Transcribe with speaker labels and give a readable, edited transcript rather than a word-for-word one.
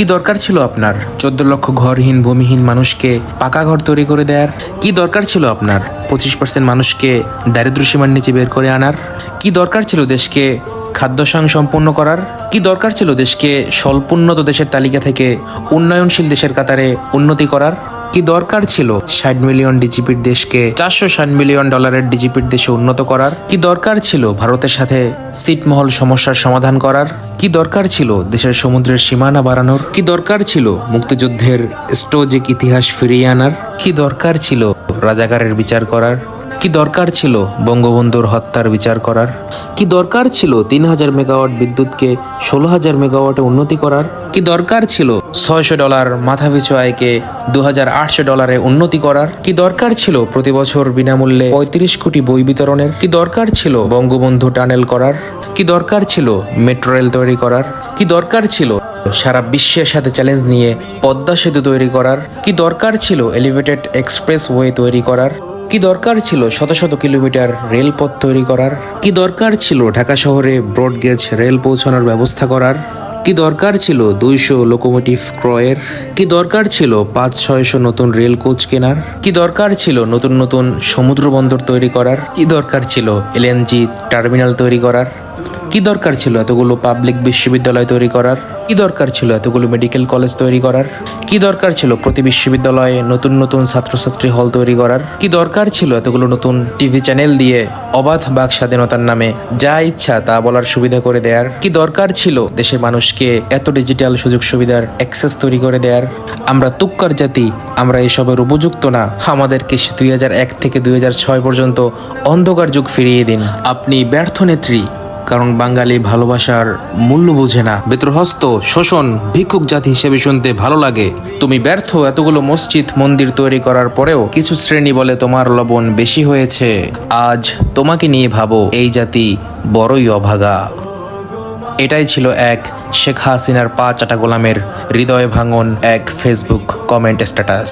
Speaker 1: কি দরকার ছিল আপনার 14 লক্ষ ঘরহীন ভূমিহীন মানুষকে পাকা ঘর তৈরি করে দেওয়ার? কি দরকার ছিল আপনার 25% মানুষকে দারিদ্র্য সীমার নিচে বের করে আনার? কি দরকার ছিল দেশকে খাদ্য সম্পন্ন করার? কি দরকার ছিল দেশকে স্বল্পোন্নত দেশের তালিকা থেকে উন্নয়নশীল দেশের কাতারে উন্নতি করার? কি দরকার ছিল 60 মিলিয়ন ডিজিপির দেশকে 460 মিলিয়ন ডলারের ডিজিপির দেশে উন্নত করার? কি দরকার ছিল ভারতের সাথে ছিটমহল সমস্যার সমাধান করার? কি দরকার ছিল দেশের সমুদ্রের সীমানা বাড়ানোর? কি দরকার ছিল মুক্তিযুদ্ধের স্টোজিক ইতিহাস ফিরিয়ে আনার? কি দরকার ছিল রাজাকারের বিচার করার? কি দরকার ছিল বঙ্গবন্ধুর হত্যার বিচার করার? কি দরকার ছিল 3000 মেগাওয়াট বিদ্যুৎকে 16,000 মেগাওয়াটে উন্নতি করার? কি দরকার ছিল $600 মাথাপিছু আয়কে $2,800 উন্নতি করার? কি দরকার ছিল প্রতি বছর বিনামূল্যে 35 কোটি বই বিতরণের? কি দরকার ছিল বঙ্গবন্ধু টানেল করার? কি দরকার ছিল মেট্রো রেল তৈরি করার? কি দরকার ছিল সারা বিশ্বের সাথে চ্যালেঞ্জ নিয়ে পদ্মা সেতু তৈরি করার? কি দরকার ছিল এলিভেটেড এক্সপ্রেস ওয়ে তৈরি করার? কি দরকার ছিল শত শত কিলোমিটার রেলপথ তৈরি করার? কি দরকার ছিল ঢাকা শহরে ব্রডগেজ রেল পৌঁছানোর ব্যবস্থা করার? কি দরকার ছিল 200 লোকোমোটিভ ক্রয়ের? কি দরকার ছিল 500-600 নতুন রেল কোচ কেনার? কি দরকার ছিল নতুন নতুন সমুদ্র বন্দর তৈরি করার? কি দরকার ছিল এলএনজি টার্মিনাল তৈরি করার? কি দরকার ছিল এতগুলো পাবলিক বিশ্ববিদ্যালয় তৈরি করার? কি দরকার ছিল এতগুলো মেডিকেল কলেজ তৈরি করার? কি দরকার ছিল প্রতি বিশ্ববিদ্যালয়ে নতুন নতুন ছাত্রছাত্রী হল তৈরি করার? কি দরকার ছিল এতগুলো নতুন টিভি চ্যানেল দিয়ে অবাধ বাক স্বাধীনতার নামে যা ইচ্ছা তা বলার সুবিধা করে দেয়ার? কি দরকার ছিল দেশের মানুষকে এত ডিজিটাল সুযোগ সুবিধার অ্যাক্সেস তৈরি করে দেয়ার? আমরা তুক্কার জাতি, আমরা এসবের উপযুক্ত না। আমাদেরকে 2001 থেকে 2006 পর্যন্ত অন্ধকার যুগ ফিরিয়ে দিন। আপনি ব্যর্থ নেত্রী, কারণ বাঙালি ভালোবাসার মূল্য বোঝে না। বেত্রহস্ত শোষণ ভিক্ষুক জাতি হিসেবে শুনতে ভালো লাগে। তুমি ব্যর্থ এতগুলো মসজিদ মন্দির তৈরি করার পরেও কিছু শ্রেণী বলে তোমার লবণ বেশি হয়েছে। আজ তোমাকে নিয়ে ভাবো, এই জাতি বড়ই অভাগা। এটাই ছিল এক শেখ হাসিনার পা চাটা গোলামের হৃদয় ভাঙন এক ফেসবুক কমেন্ট স্ট্যাটাস।